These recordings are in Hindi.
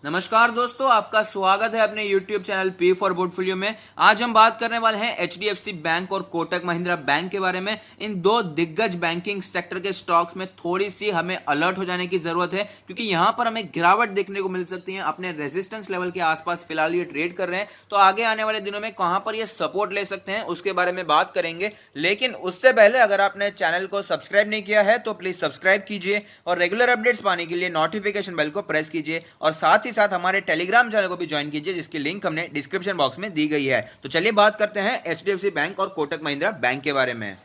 नमस्कार दोस्तों, आपका स्वागत है अपने YouTube channel P for portfolio में। आज हम बात करने वाले हैं HDFC बैंक और कोटक महिंद्रा बैंक के बारे में। इन दो दिग्गज बैंकिंग सेक्टर के स्टॉक्स में थोड़ी सी हमें अलर्ट हो जाने की जरूरत है, क्योंकि यहां पर हमें गिरावट देखने को मिल सकती है। अपने रेजिस्टेंस लेवल के आसपास फिलहाल ये ट्रेड कर रहे हैं, तो आगे आने वाले दिनों में कहां पर ये सपोर्ट ले सकते हैं उसके बारे में बात करेंगे। लेकिन उससे पहले अगर आपने चैनल को सब्सक्राइब नहीं किया है तो प्लीज सब्सक्राइब कीजिए और रेगुलर अपडेट्स पाने के लिए नोटिफिकेशन बेल को प्रेस कीजिए और साथ ही साथ हमारे टेलीग्राम चैनल को भी ज्वाइन कीजिए, जिसकी लिंक हमने डिस्क्रिप्शन बॉक्स में दी गई है। तो चलिए बात करते हैं एचडीएफसी बैंक और कोटक महिंद्रा बैंक के बारे में।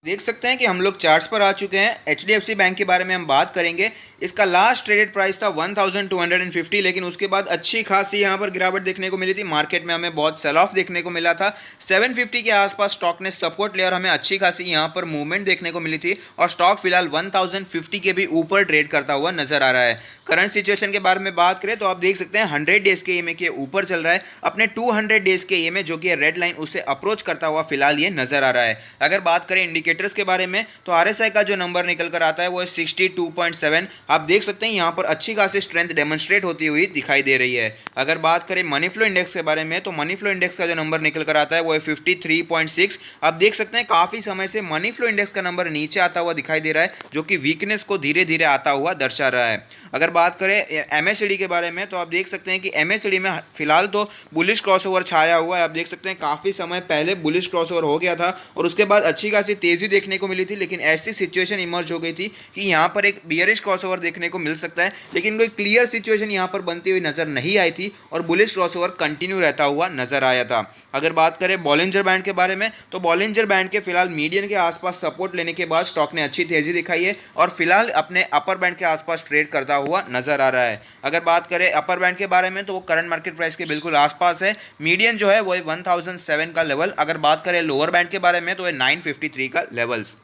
देख सकते हैं कि हम लोग चार्ट्स पर आ चुके हैं। एचडीएफसी बैंक के बारे में हम बात करेंगे। इसका लास्ट ट्रेडेड प्राइस था 1250, लेकिन उसके बाद अच्छी खासी यहाँ पर गिरावट देखने को मिली थी। मार्केट में हमें बहुत सेल ऑफ देखने को मिला था। 750 के आसपास स्टॉक ने सपोर्ट लिया और हमें अच्छी खासी यहाँ पर मूवमेंट देखने को मिली थी और स्टॉक फिलहाल 1050 के भी ऊपर ट्रेड करता हुआ नजर आ रहा है। करंट सिचुएशन के बारे में बात करें तो आप देख सकते हैं 100 डेज के ईएमए के ऊपर चल रहा है। अपने 200 डेज के ईएमए जो कि रेड लाइन उसे अप्रोच करता हुआ फिलहाल ये नजर आ रहा है। अगर बात करें इंडिकेटर्स के बारे में तो आरएसआई का जो नंबर निकल कर आता है वो है 62.7। आप देख सकते हैं यहाँ पर अच्छी खासी स्ट्रेंथ डेमोन्स्ट्रेट होती हुई दिखाई दे रही है। अगर बात करें मनी फ्लो इंडेक्स के बारे में तो मनी फ्लो इंडेक्स का जो नंबर निकल कर आता है वो है 53.6। आप देख सकते हैं काफी समय से मनी फ्लो इंडेक्स का नंबर नीचे आता हुआ दिखाई दे रहा है, जो कि वीकनेस को धीरे धीरे आता हुआ दर्शा रहा है। अगर बात करें एमएससीडी के बारे में तो आप देख सकते हैं कि एमएससीडी में फिलहाल तो बुलिश क्रॉसओवर छाया हुआ है। आप देख सकते हैं काफी समय पहले बुलिश क्रॉसओवर हो गया था और उसके बाद अच्छी खासी तेजी देखने को मिली थी, लेकिन ऐसी सिचुएशन इमर्ज हो गई थी कि यहाँ पर एक बियरिश क्रॉसओवर देखने को मिल सकता है, लेकिन कोई क्लियर सिचुएशन यहाँ पर बनती हुई नजर नहीं आई थी और बुलिश क्रॉसओवर कंटिन्यू रहता हुआ नजर आया था। अगर बात करें बॉलिंजर बैंड के बारे में तो बॉलिंजर बैंड के फिलहाल मीडियन के आसपास सपोर्ट लेने के बाद स्टॉक ने अच्छी तेजी दिखाई है और फिलहाल अपने अपर बैंड के आसपास ट्रेड करता हुआ नजर आ रहा है। अगर बात करें अपर बैंड के बारे में तो वो करंट मार्केट प्राइस के बिल्कुल आसपास है। मीडियन जो है वो 1007 का लेवल। अगर बात करें लोअर बैंड के बारे में तो है 953 का लेवल्स।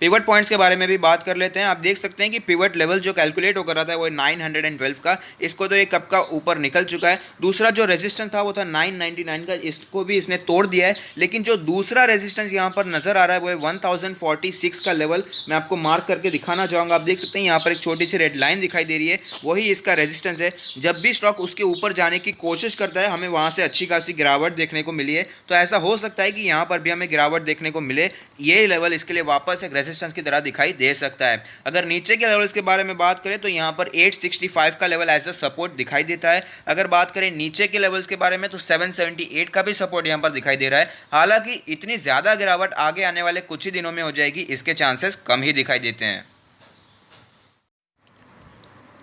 पिवट पॉइंट्स के बारे में भी बात कर लेते हैं। आप देख सकते हैं कि पिवट लेवल जो कैलकुलेट होकर रहा था वो 912 का, इसको तो एक कप का ऊपर निकल चुका है। दूसरा जो रेजिस्टेंस था वो था 999 का, इसको भी इसने तोड़ दिया है। लेकिन जो दूसरा रेजिस्टेंस यहाँ पर नजर आ रहा है वो है 1046 का लेवल। मैं आपको मार्क करके दिखाना चाहूँगा। आप देख सकते हैं यहाँ पर एक छोटी सी रेड लाइन दिखाई दे रही है, वही इसका रेजिस्टेंस है। जब भी स्टॉक उसके ऊपर जाने की कोशिश करता है हमें वहाँ से अच्छी खासी गिरावट देखने को मिली है, तो ऐसा हो सकता है कि यहाँ पर भी हमें गिरावट देखने को मिले। ये लेवल इसके लिए वापस एक रेजिस्टेंस की तरह दिखाई दे सकता है। अगर नीचे के लेवल्स के बारे में बात करें तो यहां पर 865 का लेवल एज अ सपोर्ट दिखाई देता है। अगर बात करें नीचे के लेवल्स के बारे में तो 778 का भी सपोर्ट यहां पर दिखाई दे रहा है। हालांकि इतनी ज्यादा गिरावट आगे आने वाले कुछ ही दिनों में हो जाएगी, इसके चांसेस कम ही दिखाई देते हैं।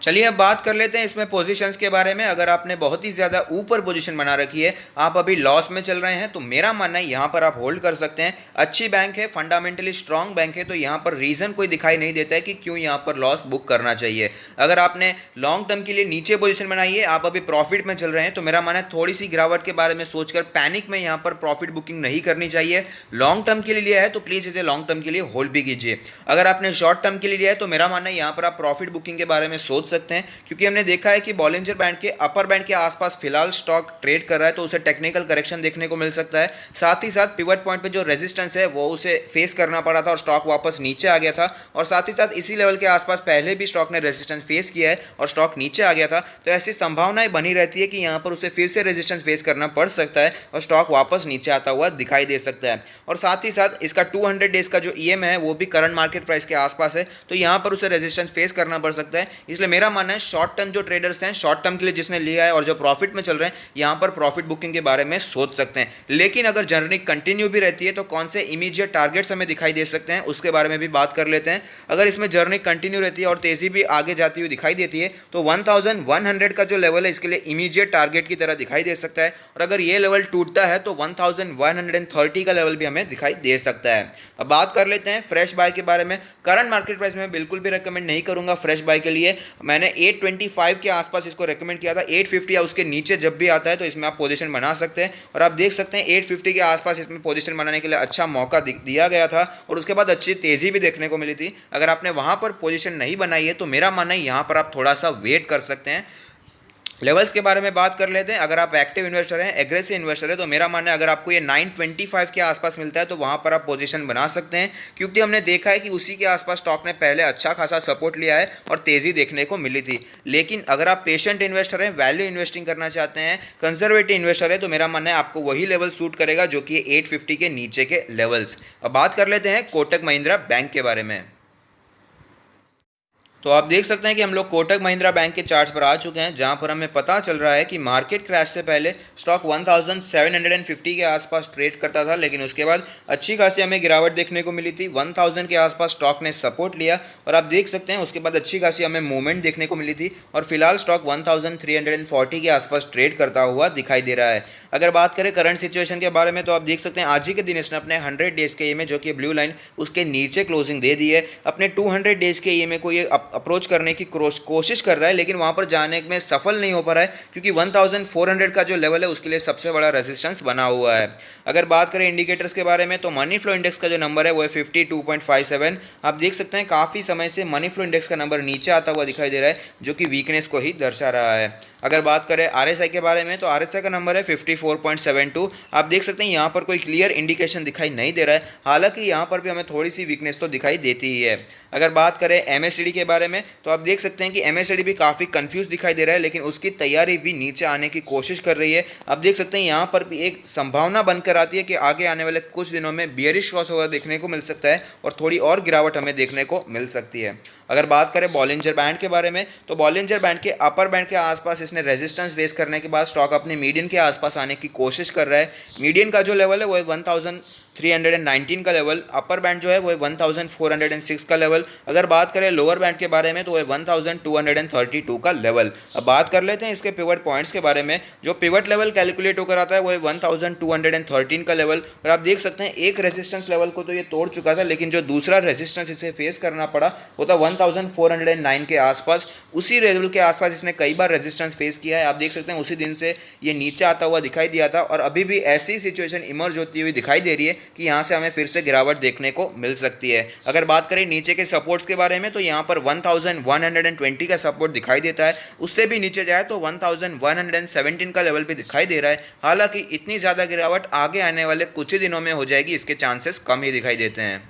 चलिए अब बात कर लेते हैं इसमें पोजीशंस के बारे में। अगर आपने बहुत ही ज़्यादा ऊपर पोजीशन बना रखी है, आप अभी लॉस में चल रहे हैं, तो मेरा मानना है यहाँ पर आप होल्ड कर सकते हैं। अच्छी बैंक है, फंडामेंटली स्ट्रांग बैंक है, तो यहाँ पर रीज़न कोई दिखाई नहीं देता है कि क्यों यहाँ पर लॉस बुक करना चाहिए। अगर आपने लॉन्ग टर्म के लिए नीचे पोजीशन बनाई है, आप अभी प्रॉफिट में चल रहे हैं, तो मेरा मानना है थोड़ी सी गिरावट के बारे में सोचकर पैनिक में यहाँ पर प्रॉफिट बुकिंग नहीं करनी चाहिए। लॉन्ग टर्म के लिए लिया है तो प्लीज़ इसे लॉन्ग टर्म के लिए होल्ड भी कीजिए। अगर आपने शॉर्ट टर्म के लिए लिया है तो मेरा मानना है यहाँ पर आप प्रॉफिट बुकिंग के बारे में सोच सकते हैं, क्योंकि हमने देखा है कि बॉलिंजर बैंड के अपर बैंड के आसपास फिलहाल स्टॉक ट्रेड कर रहा है, तो उसे टेक्निकल करेक्शन देखने को मिल सकता है। साथ ही साथ पिवट पॉइंट पे जो रेजिस्टेंस है वो उसे फेस करना पड़ा था और स्टॉक वापस नीचे आ गया था, और साथ ही साथ इसी लेवल के आसपास पहले भी स्टॉक ने रेजिस्टेंस फेस किया है और स्टॉक नीचे आ गया था। तो ऐसी संभावनाएं बनी रहती है कि यहाँ पर उसे फिर से रेजिस्टेंस फेस करना पड़ सकता है और स्टॉक वापस नीचे आता हुआ दिखाई दे सकता है। और साथ ही साथ इसका 200 डेज का जो ईएम है वो भी करंट मार्केट प्राइस के आसपास है, तो यहाँ पर उसे रेजिस्टेंस फेस करना पड़ सकता है। इसलिए मेरा मानना है शॉर्ट टर्म जो ट्रेडर्स हैं, शॉर्ट टर्म के लिए जिसने लिया है और जो प्रॉफिट में चल रहे हैं, यहाँ पर प्रॉफिट बुकिंग के बारे में सोच सकते हैं। लेकिन अगर जर्नी कंटिन्यू भी रहती है तो कौन से इमीडिएट टारगेट्स हमें दिखाई दे सकते हैं उसके बारे में भी बात कर लेते हैं। अगर इसमें जर्नी कंटिन्यू रहती है और तेजी भी आगे जाती हुई दिखाई देती है तो 1100 का जो लेवल है इसके लिए इमीडिएट टारगेट की तरह दिखाई दे सकता है, और अगर ये लेवल टूटता है तो 1130 का लेवल भी हमें दिखाई दे सकता है। अब बात कर लेते हैं फ्रेश बाय के बारे में। करंट मार्केट प्राइस में बिल्कुल भी रेकमेंड नहीं करूंगा फ्रेश बाय के लिए। मैंने 825 के आसपास इसको रेकमेंड किया था। 850 या उसके नीचे जब भी आता है तो इसमें आप पोजीशन बना सकते हैं, और आप देख सकते हैं 850 के आसपास इसमें पोजीशन बनाने के लिए अच्छा मौका दिया गया था और उसके बाद अच्छी तेजी भी देखने को मिली थी। अगर आपने वहां पर पोजीशन नहीं बनाई है तो मेरा मानना है यहाँ पर आप थोड़ा सा वेट कर सकते हैं। लेवल्स के बारे में बात कर लेते हैं। अगर आप एक्टिव इन्वेस्टर हैं, एग्रेसिव इन्वेस्टर है, तो मेरा मानना है अगर आपको ये 925 के आसपास मिलता है तो वहाँ पर आप पोजीशन बना सकते हैं, क्योंकि हमने देखा है कि उसी के आसपास स्टॉक ने पहले अच्छा खासा सपोर्ट लिया है और तेज़ी देखने को मिली थी। लेकिन अगर आप पेशेंट इन्वेस्टर हैं, वैल्यू इन्वेस्टिंग करना चाहते हैं, कंजर्वेटिव इन्वेस्टर है, तो मेरा मानना है आपको वही लेवल सूट करेगा जो कि 850 के नीचे के लेवल्स। अब बात कर लेते हैं कोटक महिंद्रा बैंक के बारे में। तो आप देख सकते हैं कि हम लोग कोटक महिंद्रा बैंक के चार्ट्स पर आ चुके हैं, जहां पर हमें पता चल रहा है कि मार्केट क्रैश से पहले स्टॉक 1750 के आसपास ट्रेड करता था, लेकिन उसके बाद अच्छी खासी हमें गिरावट देखने को मिली थी। 1000 के आसपास स्टॉक ने सपोर्ट लिया और आप देख सकते हैं उसके बाद अच्छी खासी हमें मूवमेंट देखने को मिली थी और फिलहाल स्टॉक 1340 के आसपास ट्रेड करता हुआ दिखाई दे रहा है। अगर बात करें करंट सिचुएशन के बारे में, तो आप देख सकते हैं आज ही के दिन इसने अपने 100 डेज के ईएमए, जो कि ब्लू लाइन, उसके नीचे क्लोजिंग दे दी है। अपने 200 डेज के ईएमए को ये अप्रोच करने की कोशिश कर रहा है, लेकिन वहां पर जाने में सफल नहीं हो पा रहा है, क्योंकि 1400 का जो लेवल है उसके लिए सबसे बड़ा रेजिस्टेंस बना हुआ है। अगर बात करें इंडिकेटर्स के बारे में, तो मनी फ्लो इंडेक्स का जो नंबर है वो है 52.57। आप देख सकते हैं काफ़ी समय से मनी फ्लो इंडेक्स का नंबर नीचे आता हुआ दिखाई दे रहा है, जो कि वीकनेस को ही दर्शा रहा है। अगर बात करें आरएसआई के बारे में, तो आरएसआई का नंबर है 54.72। आप देख सकते हैं यहाँ पर कोई क्लियर इंडिकेशन दिखाई नहीं दे रहा है, हालांकि यहाँ पर भी हमें थोड़ी सी वीकनेस तो दिखाई देती ही है। अगर बात करें एमएससीडी के बारे में, तो आप देख सकते हैं कि एमएससीडी भी काफ़ी कंफ्यूज दिखाई दे रहा है, लेकिन उसकी तैयारी भी नीचे आने की कोशिश कर रही है। आप देख सकते हैं यहाँ पर भी एक संभावना बनकर आती है कि आगे आने वाले कुछ दिनों में बियरिश क्रॉसओवर देखने को मिल सकता है और थोड़ी और गिरावट हमें देखने को मिल सकती है। अगर बात करें बॉलिंजर बैंड के बारे में, तो बॉलिंजर बैंड के अपर बैंड के आसपास इसने रेजिस्टेंस फेस करने के बाद स्टॉक अपने मीडियन के आसपास आने की कोशिश कर रहा है। मीडियन का जो लेवल है वो है 1319 का लेवल, अपर बैंड जो है वो है 1406 का लेवल। अगर बात करें लोअर बैंड के बारे में, तो वो है 1232 का लेवल। अब बात कर लेते हैं इसके पिवट पॉइंट्स के बारे में। जो पिवट लेवल कैलकुलेट होकर आता है वो है 1213 का लेवल, और आप देख सकते हैं एक रेजिस्टेंस लेवल को तो ये तोड़ चुका था, लेकिन जो दूसरा रेजिस्टेंस इसे फेस करना पड़ा वो था 1409 के आसपास। उसी लेवल के आसपास इसने कई बार रेजिस्टेंस फेस किया है। आप देख सकते हैं उसी दिन से ये नीचे आता हुआ दिखाई दिया था और अभी भी ऐसी सिचुएशन इमर्ज होती हुई दिखाई दे रही है कि यहाँ से हमें फिर से गिरावट देखने को मिल सकती है। अगर बात करें नीचे के सपोर्ट्स के बारे में, तो यहाँ पर 1120 का सपोर्ट दिखाई देता है, उससे भी नीचे जाए तो 1117 का लेवल भी दिखाई दे रहा है। हालांकि इतनी ज़्यादा गिरावट आगे आने वाले कुछ ही दिनों में हो जाएगी, इसके चांसेस कम ही दिखाई देते हैं।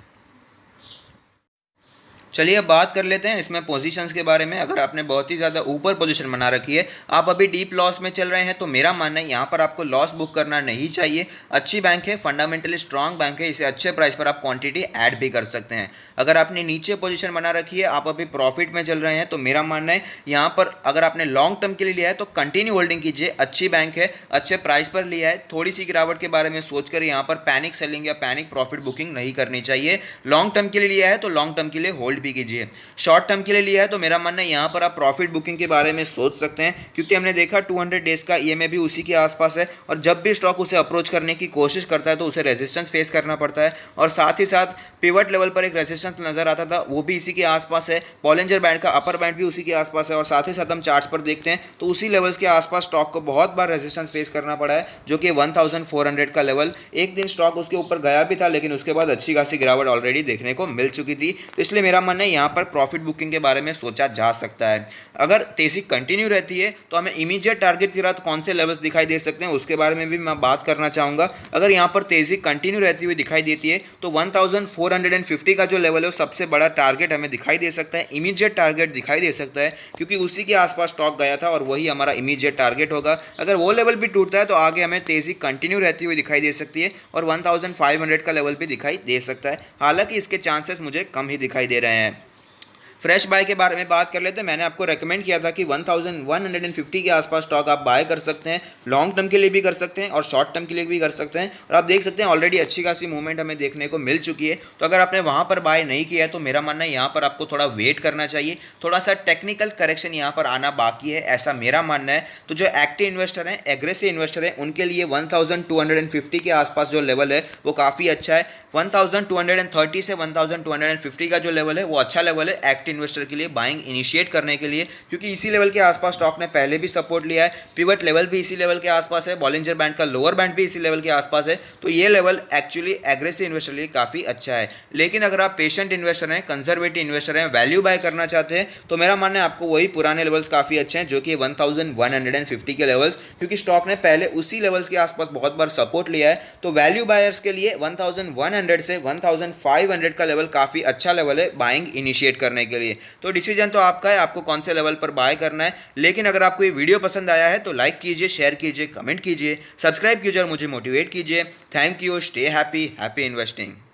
चलिए अब बात कर लेते हैं इसमें पोजीशंस के बारे में। अगर आपने बहुत ही ज़्यादा ऊपर पोजीशन बना रखी है, आप अभी डीप लॉस में चल रहे हैं, तो मेरा मानना है यहाँ पर आपको लॉस बुक करना नहीं चाहिए। अच्छी बैंक है, फंडामेंटली स्ट्रांग बैंक है, इसे अच्छे प्राइस पर आप क्वांटिटी ऐड भी कर सकते हैं। अगर आपने नीचे पोजीशन बना रखी है, आप अभी प्रॉफिट में चल रहे हैं, तो मेरा मानना है यहाँ पर अगर आपने लॉन्ग टर्म के लिए लिया है तो कंटिन्यू होल्डिंग कीजिए। अच्छी बैंक है, अच्छे प्राइस पर लिया है, थोड़ी सी गिरावट के बारे में सोचकर यहाँ पर पैनिक सेलिंग या पैनिक प्रॉफिट बुकिंग नहीं करनी चाहिए। लॉन्ग टर्म के लिए लिया है तो लॉन्ग टर्म के लिए होल्ड भी कीजिए। शॉर्ट टर्म के लिए लिया है तो मेरा मानना है यहाँ पर आप प्रॉफिट बुकिंग के बारे में सोच सकते हैं, क्योंकि हमने देखा 200 डेज का ईएमए भी उसी के आसपास है और जब भी स्टॉक उसे अप्रोच करने की कोशिश करता है तो उसे रेजिस्टेंस फेस करना पड़ता है। और साथ ही साथ पिवट लेवल पर एक रेजिस्टेंस नजर आता था, वो भी इसी के आसपास है। बॉलिंजर बैंड का अपर बैंड भी उसी के आसपास है और साथ ही साथ हम चार्ट्स पर देखते हैं तो उसी लेवल्स के आसपास स्टॉक को बहुत बार रेजिस्टेंस फेस करना पड़ा है, जो कि 1400 का लेवल। एक दिन स्टॉक उसके ऊपर गया भी था, लेकिन उसके बाद अच्छी खासी गिरावट ऑलरेडी देखने को मिल चुकी थी। तो इसलिए मेरा मानना है यहाँ पर प्रॉफिट बुकिंग के बारे में सोचा जा सकता है। अगर तेजी कंटिन्यू रहती है तो हमें इमीडिएट टारगेट के साथ कौन से लेवल्स दिखाई दे सकते हैं उसके बारे में भी मैं बात करना चाहूँगा। अगर यहाँ पर तेजी कंटिन्यू रहती हुई दिखाई देती है तो 1450 का जो लेवल है वो सबसे बड़ा टारगेट हमें दिखाई दे सकता है, इमीडिएट टारगेट दिखाई दे सकता है, क्योंकि उसी के आसपास स्टॉक गया था और वही हमारा इमीडिएट टारगेट होगा। अगर वो लेवल भी टूटता है तो आगे हमें तेजी कंटिन्यू रहती हुई दिखाई दे सकती है और 1500 का लेवल भी दिखाई दे सकता है। हालांकि इसके चांसेस मुझे कम ही दिखाई दे रहे हैं। फ्रेश बाय के बारे में बात कर लेते हैं। मैंने आपको रेकमेंड किया था कि 1150 के आसपास स्टॉक आप बाय कर सकते हैं, लॉन्ग टर्म के लिए भी कर सकते हैं और शॉर्ट टर्म के लिए भी कर सकते हैं। और आप देख सकते हैं ऑलरेडी अच्छी खासी मूवमेंट हमें देखने को मिल चुकी है। तो अगर आपने वहाँ पर बाय नहीं किया है तो मेरा मानना है यहाँ पर आपको थोड़ा वेट करना चाहिए, थोड़ा सा टेक्निकल करेक्शन यहाँ पर आना बाकी है, ऐसा मेरा मानना है। तो जो एक्टिव इन्वेस्टर हैं, एग्रेसिव इन्वेस्टर हैं, उनके लिए 1250 के आसपास जो लेवल है वो काफ़ी अच्छा है। 1230 से 1250 का जो लेवल है वो अच्छा लेवल है एक्टिव इन्वेस्टर के लिए बाइंग इनिशिएट करने के लिए, क्योंकि इसी लेवल के आसपास स्टॉक ने पहले भी सपोर्ट लिया है, पिवट लेवल भी इसी लेवल के आसपास है, बॉलिंजर बैंड का लोअर बैंड भी इसी लेवल के आसपास है। तो ये लेवल एक्चुअली एग्रेसिव इन्वेस्टर के लिए काफ़ी अच्छा है। लेकिन अगर आप पेशेंट इन्वेस्टर हैं, कंजर्वेटिव इन्वेस्टर हैं, वैल्यू बाय करना चाहते हैं, तो मेरा मानना है आपको वही पुराने लेवल्स काफ़ी अच्छे हैं, जो कि 1150 के लेवल्स, क्योंकि स्टॉक ने पहले उसी लेवल्स के आसपास बहुत बार सपोर्ट लिया है। तो वैल्यू बायर्स के लिए 1100 से 1500 का लेवल काफ़ी अच्छा लेवल है बाइंग इनिशिएट करने के लिए। तो डिसीजन तो आपका है, आपको कौन से लेवल पर बाय करना है। लेकिन अगर आपको ये वीडियो पसंद आया है तो लाइक कीजिए, शेयर कीजिए, कमेंट कीजिए, सब्सक्राइब कीजिए और मुझे मोटिवेट कीजिए। Thank you, stay happy, happy investing.